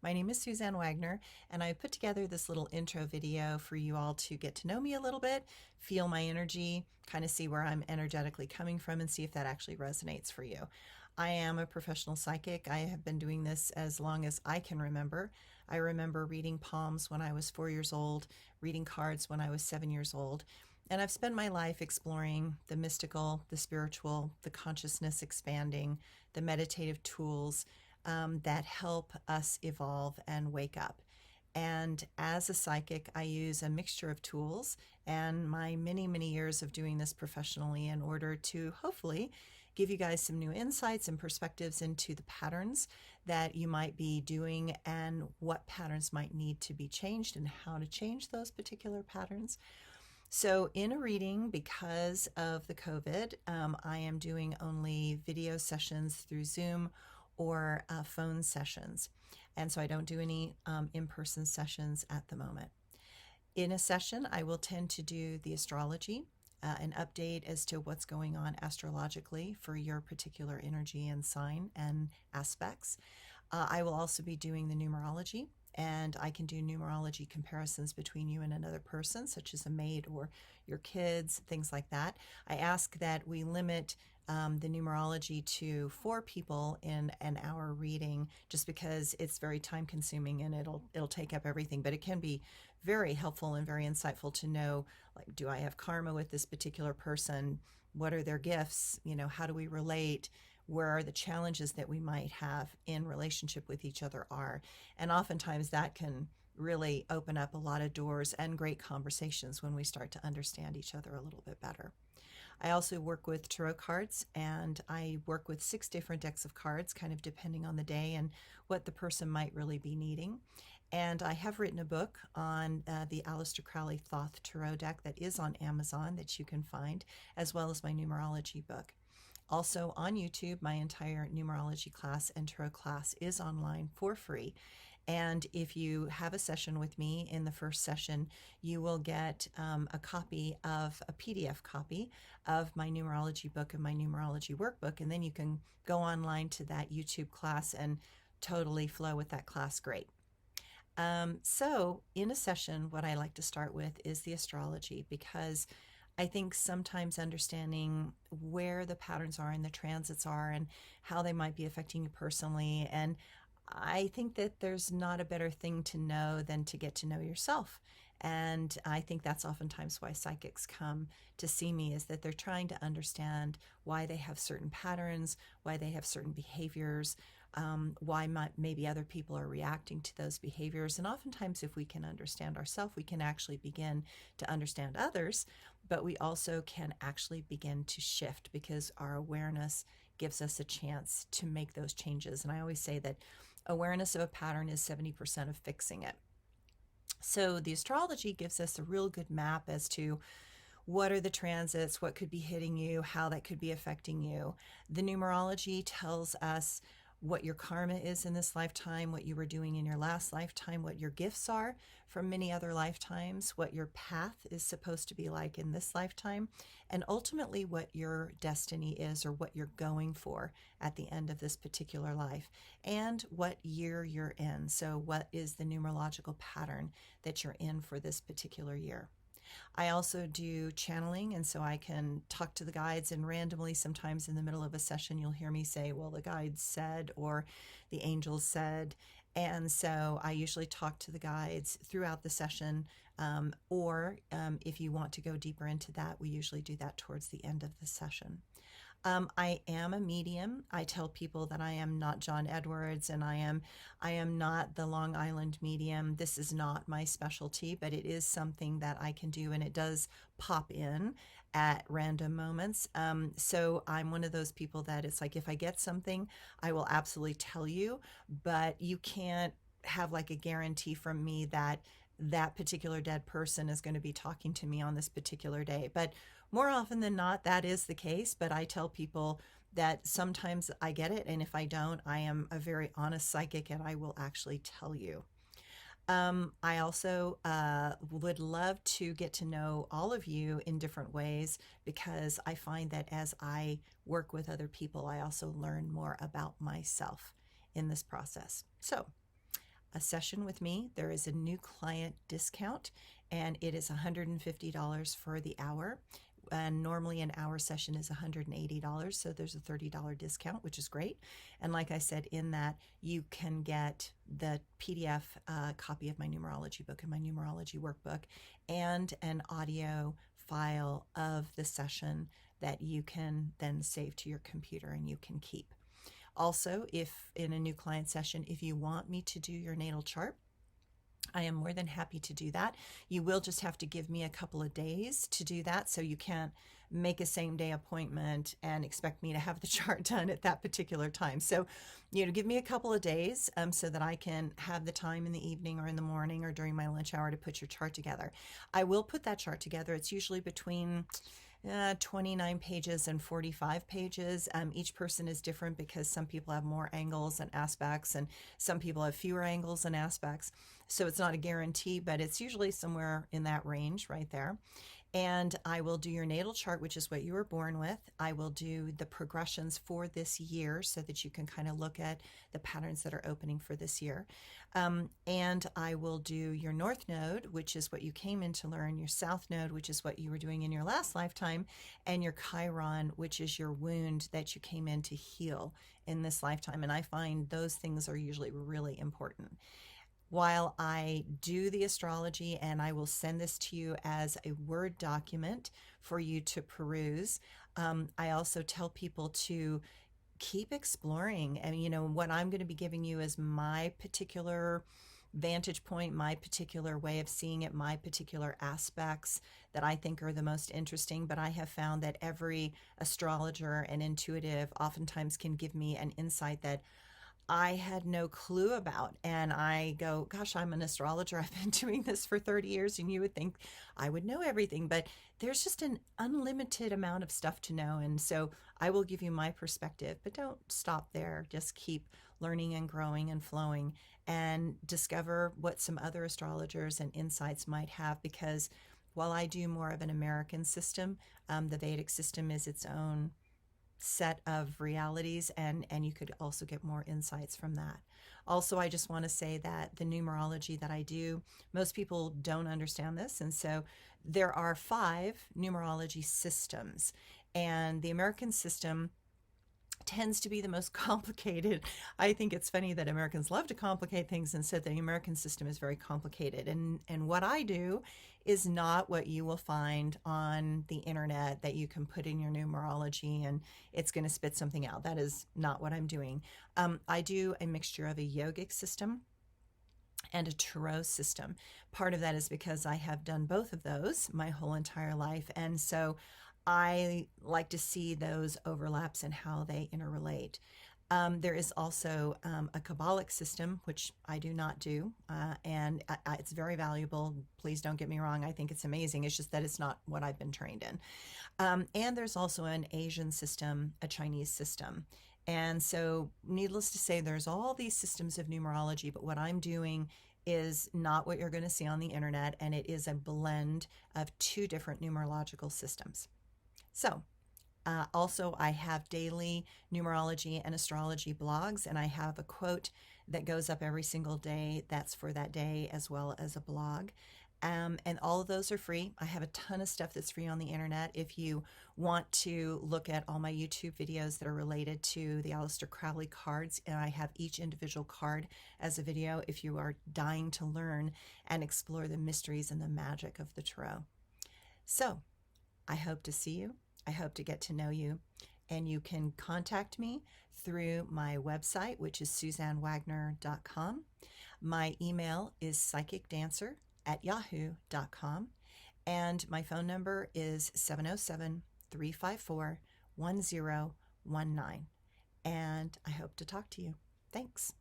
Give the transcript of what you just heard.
My name is Suzanne Wagner, and I put together this little intro video for you all to get to know me a little bit, feel my energy, kind of see where I'm energetically coming from, and see if that actually resonates for you. I am a professional psychic. I have been doing this as long as I can remember. I remember reading palms when I was 4 years old, reading cards when I was 7 years old. And I've spent my life exploring the mystical, the spiritual, the consciousness expanding, the meditative tools that help us evolve and wake up. And as a psychic, I use a mixture of tools and my many, many years of doing this professionally in order to hopefully give you guys some new insights and perspectives into the patterns that you might be doing and what patterns might need to be changed and how to change those particular patterns. So, in a reading, because of the COVID, I am doing only video sessions through Zoom or phone sessions. And so I don't do any in person sessions at the moment. In a session, I will tend to do the astrology, an update as to what's going on astrologically for your particular energy and sign and aspects. I will also be doing the numerology, and I can do numerology comparisons between you and another person, such as a mate or your kids, things like that. I ask that we limit the numerology to 4 people in an hour reading, just because it's very time consuming and it'll take up everything. But it can be very helpful and very insightful to know, like, do I have karma with this particular person? What are their gifts? How do we relate? Where are the challenges that we might have in relationship with each other are? And oftentimes that can really open up a lot of doors and great conversations when we start to understand each other a little bit better. I also work with tarot cards, and I work with 6 different decks of cards, kind of depending on the day and what the person might really be needing. And I have written a book on the Aleister Crowley Thoth Tarot deck that is on Amazon that you can find, as well as my numerology book. Also on YouTube, my entire numerology class and tarot class is online for free. And if you have a session with me in the first session, you will get a copy of a PDF copy of my numerology book and my numerology workbook. And then you can go online to that YouTube class and totally flow with that class great. So in a session, what I like to start with is the astrology, because I think sometimes understanding where the patterns are and the transits are and how they might be affecting you personally. And I think that there's not a better thing to know than to get to know yourself. And I think that's oftentimes why psychics come to see me, is that they're trying to understand why they have certain patterns, why they have certain behaviors, why maybe other people are reacting to those behaviors. And oftentimes, if we can understand ourselves, we can actually begin to understand others, but we also can actually begin to shift, because our awareness gives us a chance to make those changes. And I always say that awareness of a pattern is 70% of fixing it. So the astrology gives us a real good map as to what are the transits, what could be hitting you, how that could be affecting you. The numerology tells us what your karma is in this lifetime, what you were doing in your last lifetime, what your gifts are from many other lifetimes, what your path is supposed to be like in this lifetime, and ultimately what your destiny is, or what you're going for at the end of this particular life, and what year you're in. So what is the numerological pattern that you're in for this particular year? I also do channeling, and so I can talk to the guides, and randomly, sometimes in the middle of a session, you'll hear me say, well, the guides said, or the angels said. And so I usually talk to the guides throughout the session, or if you want to go deeper into that, we usually do that towards the end of the session. I am a medium. I tell people that I am not John Edwards, and I am not the Long Island medium. This is not my specialty, but it is something that I can do, and it does pop in at random moments. So I'm one of those people that it's like, if I get something, I will absolutely tell you, but you can't have like a guarantee from me that that particular dead person is going to be talking to me on this particular day. But more often than not, that is the case. But I tell people that sometimes I get it, and if I don't, I am a very honest psychic, and I will actually tell you. I also would love to get to know all of you in different ways, because I find that as I work with other people, I also learn more about myself in this process. So a session with me, there is a new client discount, and it is $150 for the hour. And normally an hour session is $180, so there's a $30 discount, which is great. And like I said, in that you can get the PDF copy of my numerology book and my numerology workbook, and an audio file of the session that you can then save to your computer and you can keep. Also, if in a new client session, if you want me to do your natal chart, I am more than happy to do that. You will just have to give me a couple of days to do that. So you can't make a same day appointment and expect me to have the chart done at that particular time. So, give me a couple of days so that I can have the time in the evening or in the morning or during my lunch hour to put your chart together. I will put that chart together. It's usually between 29 pages and 45 pages. Each person is different because some people have more angles and aspects, and some people have fewer angles and aspects. So it's not a guarantee, but it's usually somewhere in that range right there. And I will do your natal chart, which is what you were born with. I will do the progressions for this year so that you can kind of look at the patterns that are opening for this year. And I will do your north node, which is what you came in to learn, your south node, which is what you were doing in your last lifetime, and your Chiron, which is your wound that you came in to heal in this lifetime. And I find those things are usually really important. While I do the astrology, and I will send this to you as a Word document for you to peruse, I also tell people to keep exploring. And, what I'm going to be giving you is my particular vantage point, my particular way of seeing it, my particular aspects that I think are the most interesting. But I have found that every astrologer and intuitive oftentimes can give me an insight that I had no clue about. And I go, gosh, I'm an astrologer. I've been doing this for 30 years, and you would think I would know everything, but there's just an unlimited amount of stuff to know. And so I will give you my perspective, but don't stop there. Just keep learning and growing and flowing, and discover what some other astrologers and insights might have. Because while I do more of an American system, the Vedic system is its own set of realities, and you could also get more insights from that. Also, I just want to say that the numerology that I do, most people don't understand this, and so there are 5 numerology systems, and the American system tends to be the most complicated. I think it's funny that Americans love to complicate things, and so the American system is very complicated. And what I do is not what you will find on the internet that you can put in your numerology and it's going to spit something out. That is not what I'm doing. I do a mixture of a yogic system and a tarot system. Part of that is because I have done both of those my whole entire life, and so I like to see those overlaps and how they interrelate. There is also a Kabbalic system, which I do not do, and it's very valuable. Please don't get me wrong. I think it's amazing. It's just that it's not what I've been trained in. And there's also an Asian system, a Chinese system. And so, needless to say, there's all these systems of numerology, but what I'm doing is not what you're going to see on the internet, and it is a blend of 2 different numerological systems. So, also, I have daily numerology and astrology blogs, and I have a quote that goes up every single day that's for that day, as well as a blog. And all of those are free. I have a ton of stuff that's free on the internet. If you want to look at all my YouTube videos that are related to the Aleister Crowley cards, and I have each individual card as a video if you are dying to learn and explore the mysteries and the magic of the tarot. So, I hope to see you. I hope to get to know you, and you can contact me through my website, which is suzannewagner.com. My email is psychicdancer@yahoo.com, and my phone number is 707-354-1019. And I hope to talk to you. Thanks.